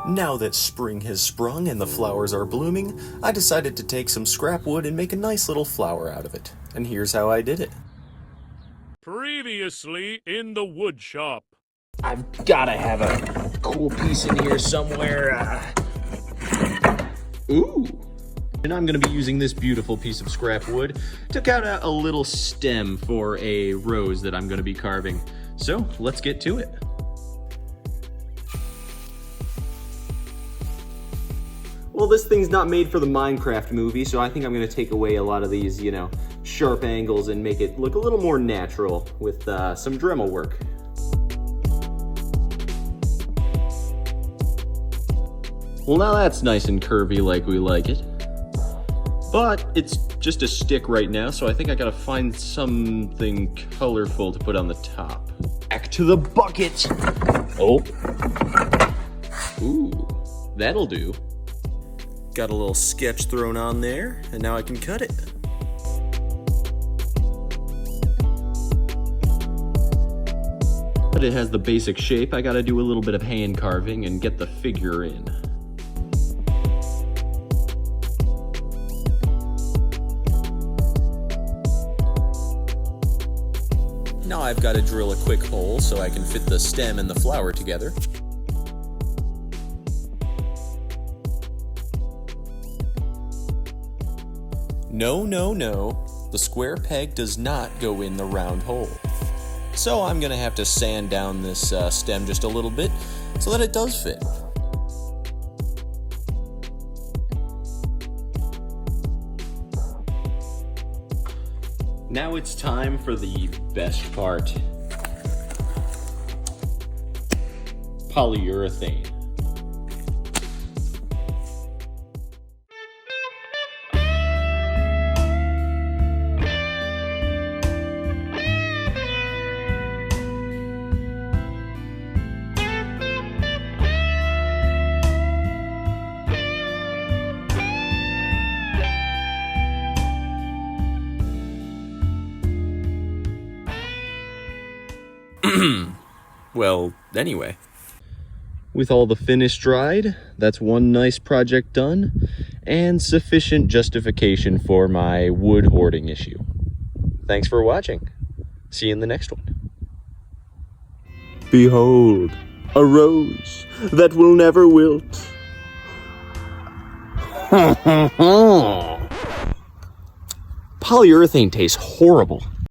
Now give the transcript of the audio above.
Now that spring has sprung and the flowers are blooming, I decided to take some scrap wood and make a nice little flower out of it. And here's how I did it. Previously in the wood shop. I've gotta have a cool piece in here somewhere. Ooh. And I'm gonna be using this beautiful piece of scrap wood to cut out a little stem for a rose that I'm gonna be carving. So let's get to it. Well, this thing's not made for the Minecraft movie, so I think I'm gonna take away a lot of these, sharp angles and make it look a little more natural with some Dremel work. Well, now that's nice and curvy like we like it. But it's just a stick right now, so I think I gotta find something colorful to put on the top. Back to the bucket! Oh. Ooh, that'll do. Got a little sketch thrown on there, and now I can cut it. But it has the basic shape. I gotta do a little bit of hand carving and get the figure in. Now I've got to drill a quick hole so I can fit the stem and the flower together. No, no, no. The square peg does not go in the round hole. So I'm gonna have to sand down this stem just a little bit so that it does fit. Now it's time for the best part. Polyurethane. Well, anyway. With all the finish dried, that's one nice project done, and sufficient justification for my wood hoarding issue. Thanks for watching. See you in the next one. Behold, a rose that will never wilt. Polyurethane tastes horrible.